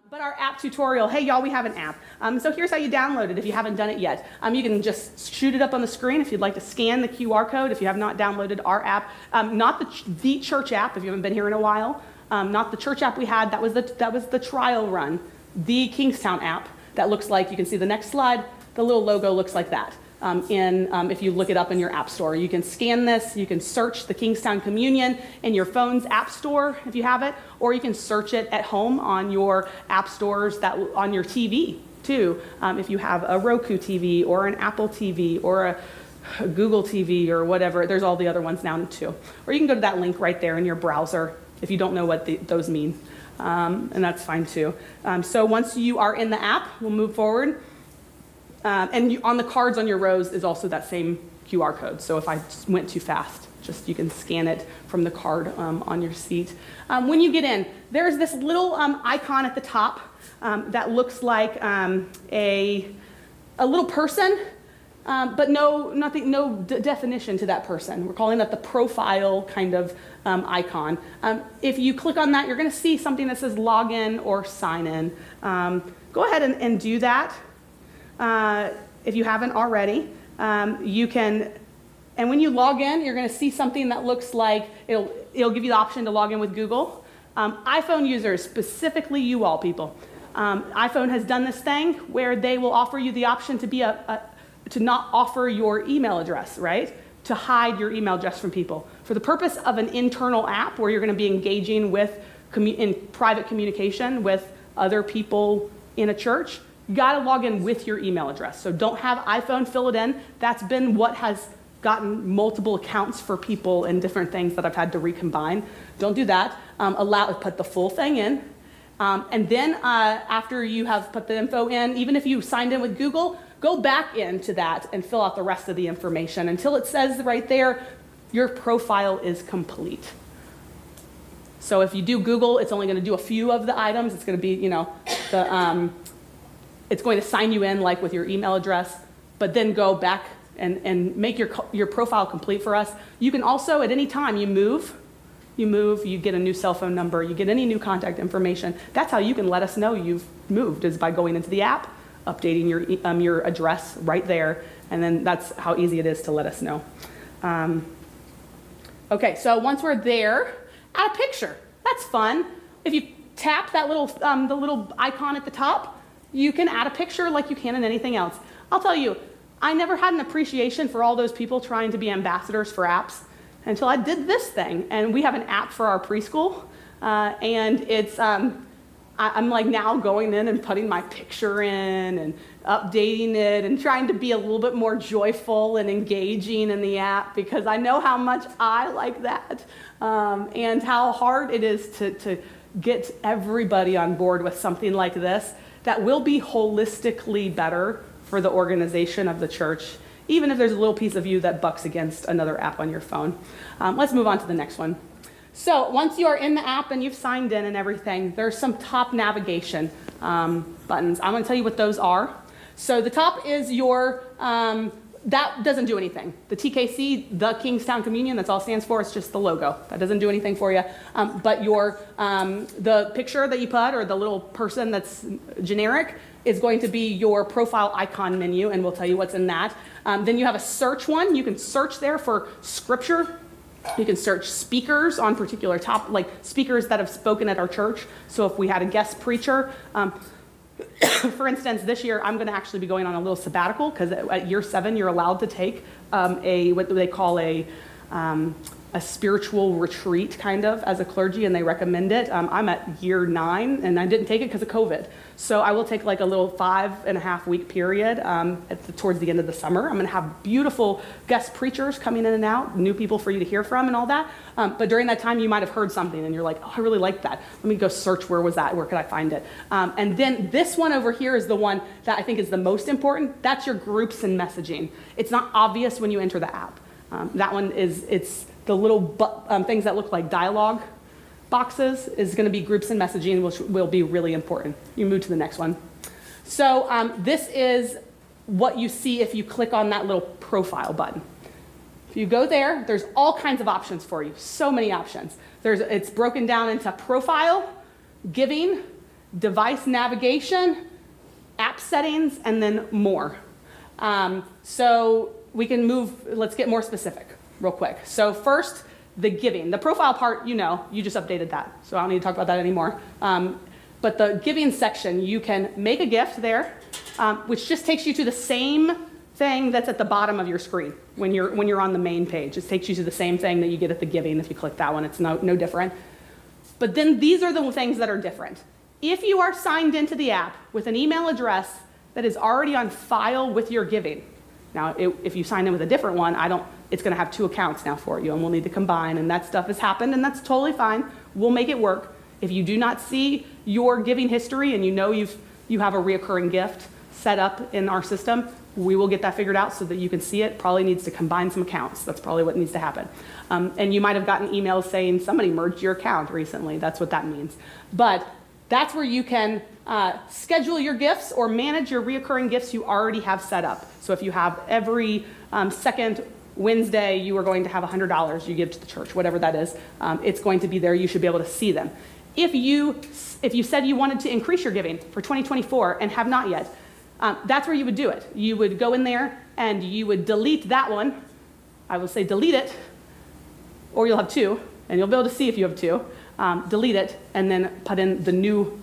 But our app tutorial, hey y'all, we have an app. So here's how you download it if you haven't done it yet. You can just shoot it up on the screen if you'd like to scan the QR code if you have not downloaded our app. Not the church app if you haven't been here in a while. Not the church app we had, that was the trial run. The Kingstowne app that looks like, you can see the next slide, the little logo looks like that. If you look it up in your app store. You can scan this, you can search the Kingstowne Communion in your phone's app store if you have it, or you can search it at home on your app stores on your TV too. If you have a Roku TV or an Apple TV or a Google TV or whatever, there's all the other ones now too. Or you can go to that link right there in your browser if you don't know what those mean, and that's fine too. So once you are in the app, we'll move forward. And on the cards on your rows is also that same QR code. So if I went too fast, you can scan it from the card on your seat. When you get in, there's this little icon at the top that looks like a little person, but no definition to that person. We're calling that the profile kind of icon. If you click on that, you're going to see something that says login or sign in. Go ahead and do that. If you haven't already, you can, and when you log in, you're going to see something that looks like, it'll give you the option to log in with Google. iPhone users, specifically you all people, iPhone has done this thing where they will offer you the option to not offer your email address, right? To hide your email address from people. For the purpose of an internal app where you're going to be engaging with in private communication with other people in a church, you got to log in with your email address. So don't have iPhone fill it in. That's been what has gotten multiple accounts for people and different things that I've had to recombine. Don't do that. Put the full thing in. And then after you have put the info in, even if you signed in with Google, go back into that and fill out the rest of the information until it says right there, your profile is complete. So if you do Google, it's only going to do a few of the items. It's going to be, it's going to sign you in like with your email address, but then go back and make your profile complete for us. You can also, at any time you move, you get a new cell phone number, you get any new contact information. That's how you can let us know you've moved, is by going into the app, updating your address right there, and then that's how easy it is to let us know. Okay, so once we're there, add a picture. That's fun. If you tap that little, the little icon at the top, you can add a picture like you can in anything else. I'll tell you, I never had an appreciation for all those people trying to be ambassadors for apps until I did this thing. And we have an app for our preschool, and it's, I'm like now going in and putting my picture in and updating it and trying to be a little bit more joyful and engaging in the app because I know how much I like that and how hard it is to get everybody on board with something like this that will be holistically better for the organization of the church, even if there's a little piece of you that bucks against another app on your phone. Let's move on to the next one. So once you are in the app and you've signed in and everything, there's some top navigation buttons. I'm going to tell you what those are. So the top is your, that doesn't do anything. The TKC, the Kingstowne Communion, that's all it stands for. It's just the logo. That doesn't do anything for you. But the picture that you put, or the little person that's generic, is going to be your profile icon menu, and we'll tell you what's in that. Then you have a search one. You can search there for scripture. You can search speakers on particular like speakers that have spoken at our church. So if we had a guest preacher, for instance, this year I'm going to actually be going on a little sabbatical because at year 7 you're allowed to take what they call a spiritual retreat kind of as a clergy, and they recommend it. I'm at year 9 and I didn't take it because of COVID. So I will take like a little 5.5-week period towards the end of the summer. I'm going to have beautiful guest preachers coming in and out, new people for you to hear from and all that. But during that time you might have heard something and you're like, oh, I really like that. Let me go search where was that, where could I find it? And then this one over here is the one that I think is the most important. That's your groups and messaging. It's not obvious when you enter the app. That one it's the little things that look like dialogue boxes is going to be groups and messaging, which will be really important. You move to the next one. So this is what you see if you click on that little profile button. If you go there, there's all kinds of options for you. So many options. It's broken down into profile, giving, device navigation, app settings, and then more. So we can move, let's get more specific real quick. So first, the giving. The profile part, you just updated that, so I don't need to talk about that anymore. But the giving section, you can make a gift there, which just takes you to the same thing that's at the bottom of your screen when you're on the main page. It takes you to the same thing that you get at the giving. If you click that one, it's no different. But then these are the things that are different. If you are signed into the app with an email address that is already on file with your giving, now if you sign in with a different one, it's going to have 2 accounts now for you, and we'll need to combine, and that stuff has happened, and that's totally fine. We'll make it work. If you do not see your giving history and you have a reoccurring gift set up in our system, we will get that figured out so that you can see it. Probably needs to combine some accounts. That's probably what needs to happen. And you might have gotten emails saying somebody merged your account recently. That's what that means. But that's where you can schedule your gifts or manage your reoccurring gifts you already have set up. So if you have every second Wednesday you are going to have $100 you give to the church, whatever that is, it's going to be there. You should be able to see them. If you said you wanted to increase your giving for 2024 and have not yet, that's where you would do it. You would go in there and you would delete that one. I will say delete it, or you'll have 2, and you'll be able to see if you have 2. Delete it, and then put in the new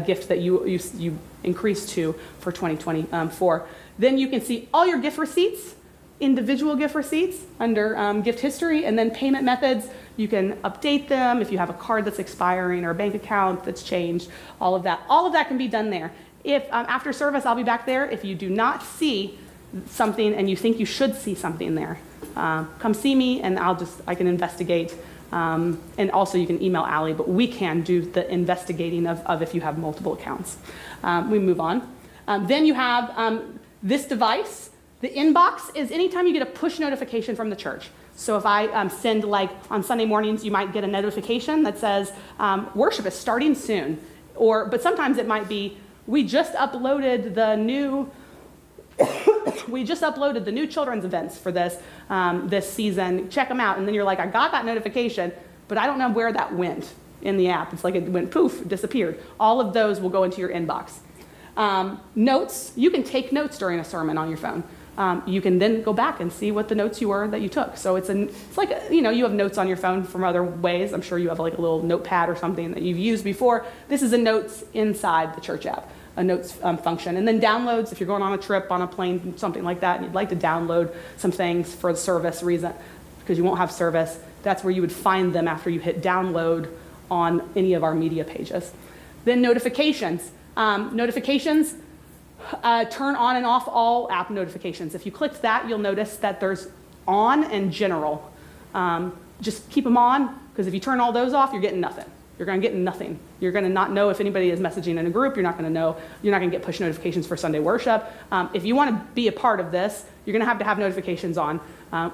gift that you increased to for 2024. Then you can see all your gift receipts, individual gift receipts under gift history, and then payment methods. You can update them if you have a card that's expiring or a bank account that's changed, all of that. All of that can be done there. If after service, I'll be back there. If you do not see something and you think you should see something there, come see me and I can investigate. And also you can email Allie, but we can do the investigating of if you have multiple accounts. We move on. Then you have this device. The inbox is anytime you get a push notification from the church. So if I send, like on Sunday mornings, you might get a notification that says, worship is starting soon. But sometimes it might be, we just uploaded the new children's events for this season. Check them out. And then you're like, I got that notification, but I don't know where that went in the app. It's like it went poof, disappeared. All of those will go into your inbox. Notes, you can take notes during a sermon on your phone. You can then go back and see what the notes that you took. So it's like, you have notes on your phone from other ways. I'm sure you have like a little notepad or something that you've used before. This is a notes inside the church app, a notes function. And then downloads, if you're going on a trip, on a plane, something like that, and you'd like to download some things for the service reason, because you won't have service, that's where you would find them after you hit download on any of our media pages. Then notifications. Notifications, turn on and off all app notifications. If you clicked that, you'll notice that there's on and general. Just keep them on, because if you turn all those off, you're getting nothing. You're going to get nothing. You're going to not know if anybody is messaging in a group. You're not going to know. You're not going to get push notifications for Sunday worship. If you want to be a part of this, you're going to have notifications on,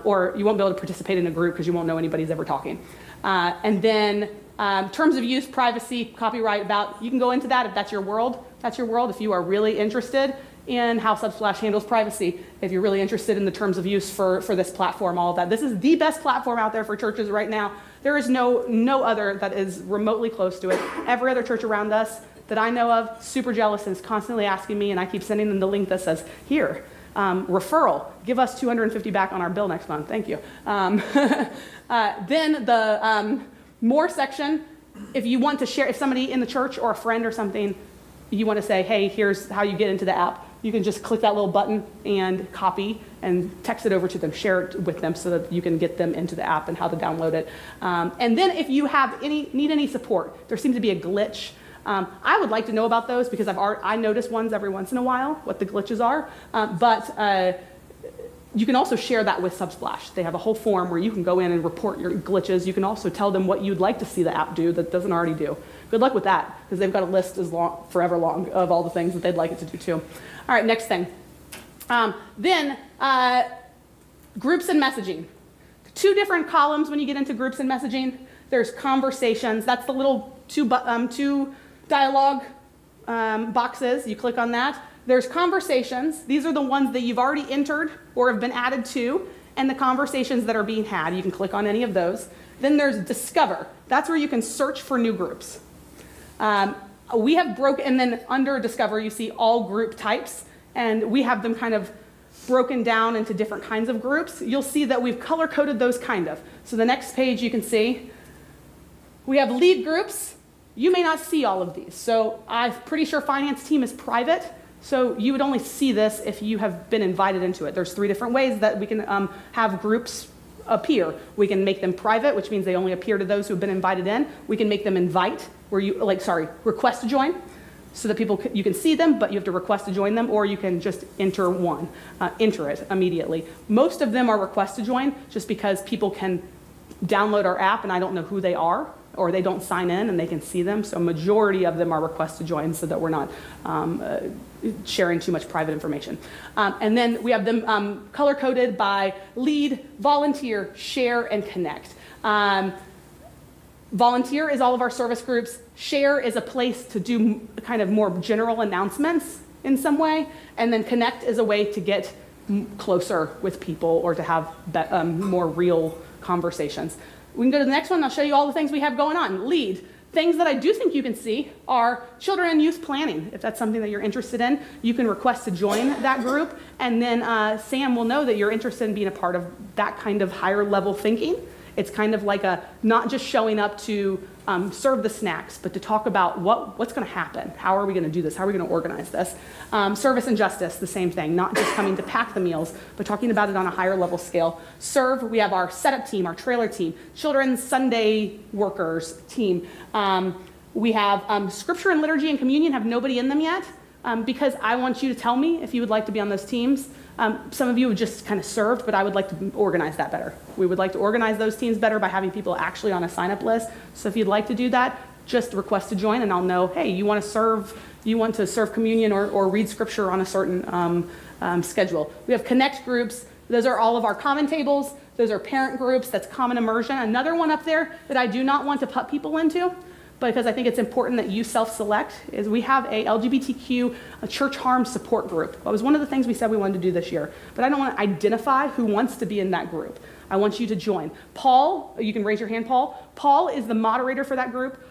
or you won't be able to participate in a group because you won't know anybody's ever talking. And then terms of use, privacy, copyright, about, you can go into that if that's your world. That's your world. If you are really interested in how Subsplash handles privacy, if you're really interested in the terms of use for this platform, all of that. This is the best platform out there for churches right now. There is no other that is remotely close to it. Every other church around us that I know of, super jealous and is constantly asking me, and I keep sending them the link that says, here, referral, give us $250 back on our bill next month. Thank you. Then the more section, if you want to share, if somebody in the church or a friend or something, you want to say, hey, here's how you get into the app, you can just click that little button and copy and text it over to them, share it with them so that you can get them into the app and how to download it. And then if you need any support, there seems to be a glitch. I would like to know about those because I notice ones every once in a while, what the glitches are. But you can also share that with Subsplash. They have a whole form where you can go in and report your glitches. You can also tell them what you'd like to see the app do that doesn't already do. Good luck with that, because they've got a list forever long of all the things that they'd like it to do too. All right, next thing. Then groups and messaging. 2 different columns when you get into groups and messaging. There's conversations. That's the little two dialogue boxes. You click on that. There's conversations. These are the ones that you've already entered or have been added to, and the conversations that are being had. You can click on any of those. Then there's discover. That's where you can search for new groups. We have broken, and then under Discover, you see all group types, and we have them kind of broken down into different kinds of groups. You'll see that we've color-coded those kind of. So the next page you can see, we have lead groups. You may not see all of these. So I'm pretty sure finance team is private, so you would only see this if you have been invited into it. There's 3 different ways that we can have groups appear. We can make them private, which means they only appear to those who have been invited in. We can make them invite, request to join, so that you can see them, but you have to request to join them, or you can just enter it immediately. Most of them are request to join, just because people can download our app and I don't know who they are, or they don't sign in and they can see them. So majority of them are request to join, so that we're not sharing too much private information. And then we have them color-coded by lead, volunteer, share, and connect. Volunteer is all of our service groups. Share is a place to do kind of more general announcements in some way. And then connect is a way to get closer with people or to have more real conversations. We can go to the next one. I'll show you all the things we have going on. Lead. Things that I do think you can see are children and youth planning. If that's something that you're interested in, you can request to join that group. And then Sam will know that you're interested in being a part of that kind of higher level thinking. It's kind of like not just showing up to serve the snacks, but to talk about what's going to happen. How are we going to do this? How are we going to organize this? Service and justice, the same thing. Not just coming to pack the meals, but talking about it on a higher level scale. Serve, we have our setup team, our trailer team, children's Sunday workers team. We have scripture and liturgy and communion have nobody in them yet, because I want you to tell me if you would like to be on those teams. Some of you have just kind of served, but I would like to organize that better. We would like to organize those teams better by having people actually on a sign-up list. So if you'd like to do that, just request to join, and I'll know, hey, you want to serve communion or read scripture on a certain schedule. We have connect groups. Those are all of our common tables. Those are parent groups. That's common immersion. Another one up there that I do not want to put people into, because I think it's important that you self-select, is we have a LGBTQ church harm support group. That was one of the things we said we wanted to do this year. But I don't want to identify who wants to be in that group. I want you to join. Paul, you can raise your hand, Paul. Paul is the moderator for that group.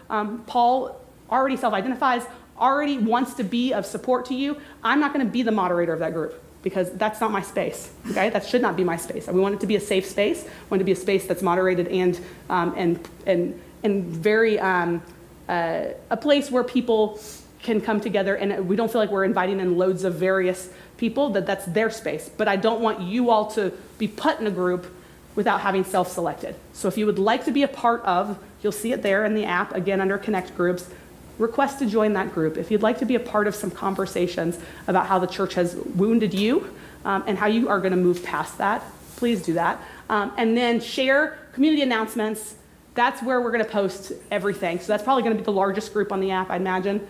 Paul already self-identifies, already wants to be of support to you. I'm not going to be the moderator of that group, because that's not my space, okay? That should not be my space. We want it to be a safe space. We want it to be a space that's moderated and very a place where people can come together, and we don't feel like we're inviting in loads of various people, that's their space. But I don't want you all to be put in a group without having self-selected. So if you would like to be a part of, you'll see it there in the app, again under Connect Groups, request to join that group. If you'd like to be a part of some conversations about how the church has wounded you and how you are going to move past that, please do that. And then share community announcements. That's where we're going to post everything. So that's probably going to be the largest group on the app, I imagine.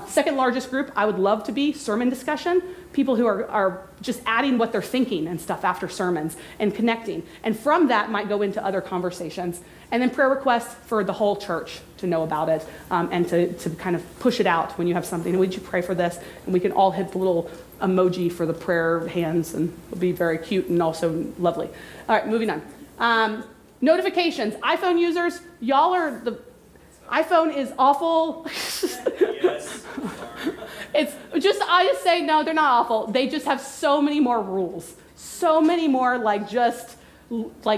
Second largest group, I would love to be sermon discussion. People who are just adding what they're thinking and stuff after sermons and connecting. And from that might go into other conversations. And then prayer requests for the whole church to know about it and to kind of push it out when you have something. Would you pray for this? And we can all hit the little emoji for the prayer hands, and it'll be very cute and also lovely. All right, moving on. Notifications. iPhone users, y'all are the... iPhone is awful. Yes. It's just, I just say, no, they're not awful. They just have so many more rules. So many more like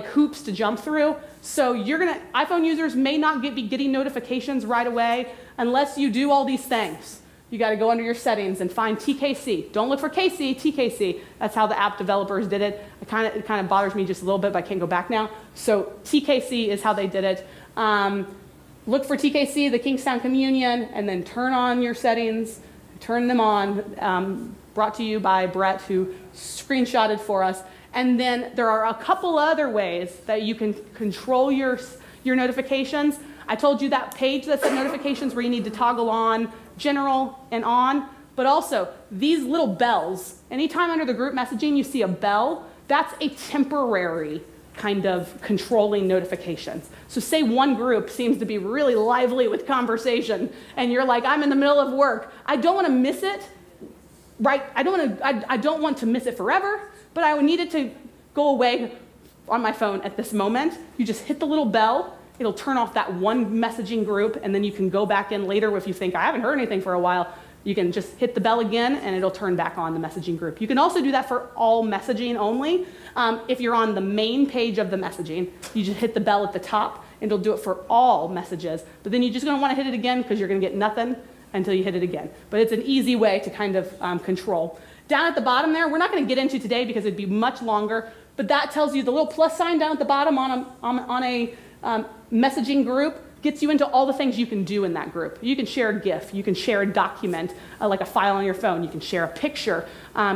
hoops to jump through. So iPhone users may not be getting notifications right away unless you do all these things. You got to go under your settings and find TKC. Don't look for KC, TKC. That's how the app developers did it. It kind of bothers me just a little bit, but I can't go back now. So TKC is how they did it. Look for TKC, the Kingstowne Communion, and then turn on your settings, turn them on. Brought to you by Brett, who screenshotted for us. And then there are a couple other ways that you can control your notifications. I told you that page that said notifications where you need to toggle on general and on, but also these little bells. Anytime under the group messaging you see a bell, that's a temporary kind of controlling notifications. So say one group seems to be really lively with conversation and you're like, I'm in the middle of work. I don't want to miss it, right? I don't want to miss it forever, but I need it to go away on my phone at this moment. You just hit the little bell it'll turn off that one messaging group, and then you can go back in later if you think, I haven't heard anything for a while. You can just hit the bell again, and it'll turn back on the messaging group. You can also do that for all messaging only. If you're on the main page of the messaging, you just hit the bell at the top, and it'll do it for all messages. But then you're just going to want to hit it again because you're going to get nothing until you hit it again. But it's an easy way to kind of control. Down at the bottom there, we're not going to get into today because it'd be much longer, but that tells you the little plus sign down at the bottom on a messaging group gets you into all the things you can do in that group. You can share a GIF, you can share a document, like a file on your phone, you can share a picture,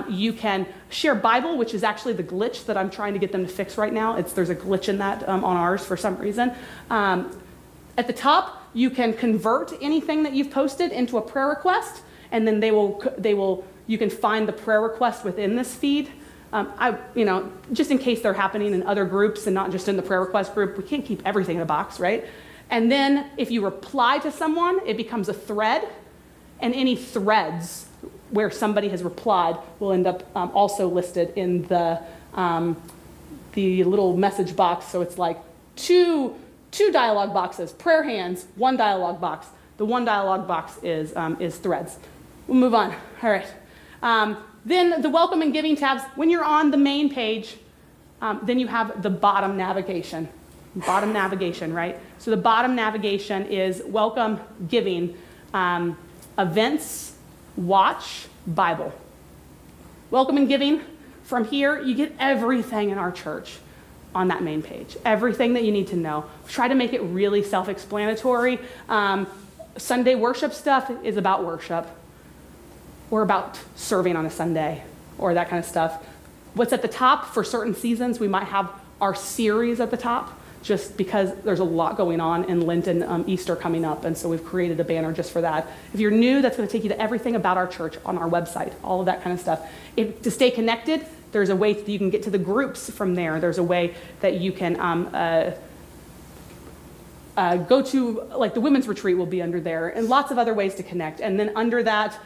you can share Bible, which is actually the glitch that I'm trying to get them to fix right now. There's a glitch in that on ours for some reason. At the top, you can convert anything that you've posted into a prayer request, and then you can find the prayer request within this feed. Just in case they're happening in other groups and not just in the prayer request group, we can't keep everything in a box, right? And then if you reply to someone, it becomes a thread, and any threads where somebody has replied will end up also listed in the little message box. So it's like two dialog boxes, prayer hands, one dialog box. The one dialog box is threads. We'll move on. All right. Then the welcome and giving tabs. When you're on the main page, then you have the bottom navigation. Bottom navigation, right? So the bottom navigation is welcome, giving, events, watch, Bible. Welcome and giving. From here, you get everything in our church on that main page. Everything that you need to know. Try to make it really self-explanatory. Sunday worship stuff is about worship, or about serving on a Sunday, or that kind of stuff. What's at the top, for certain seasons, we might have our series at the top, just because there's a lot going on in Lent and Easter coming up, and so we've created a banner just for that. If you're new, that's going to take you to everything about our church on our website, all of that kind of stuff. To stay connected, there's a way that you can get to the groups from there. There's a way that you can go to, like the women's retreat will be under there, and lots of other ways to connect. And then under that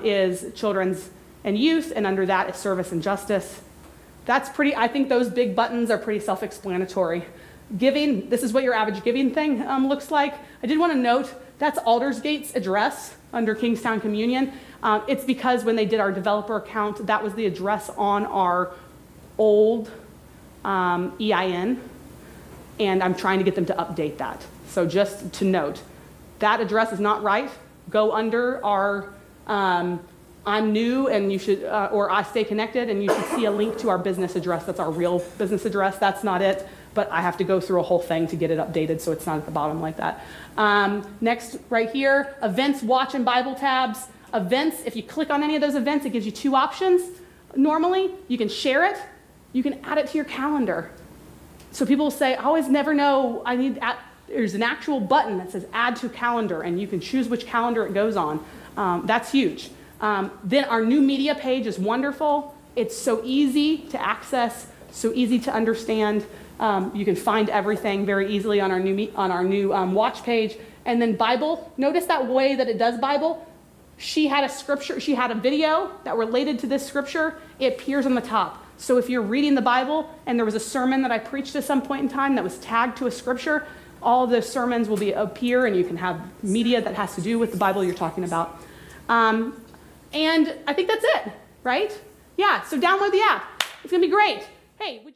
is children's and youth, and under that is service and justice. I think those big buttons are pretty self-explanatory. Giving, this is what your average giving thing looks like. I did want to note, that's Aldersgate's address under Kingstowne Communion. It's because when they did our developer account, that was the address on our old EIN, and I'm trying to get them to update that. So just to note, that address is not right. Go under our I'm new and you should, or I stay connected, and you should see a link to our business address. That's our real business address. That's not it, but I have to go through a whole thing to get it updated, so it's not at the bottom like that. Next, right here, events, watch, and Bible tabs. Events, if you click on any of those events, it gives you two options. Normally, you can share it, you can add it to your calendar. So people will say, I always never know, there's an actual button that says add to calendar, and you can choose which calendar it goes on. That's huge. Then our new media page is wonderful. It's so easy to access, so easy to understand. You can find everything very easily on our new watch page. And then Bible, notice that way that it does Bible. She had a scripture, she had a video that related to this scripture. It appears on the top. So if you're reading the Bible and there was a sermon that I preached at some point in time that was tagged to a scripture, all of those sermons will appear, and you can have media that has to do with the Bible you're talking about. And I think that's it, right? Yeah, so download the app. It's going to be great. Hey, would you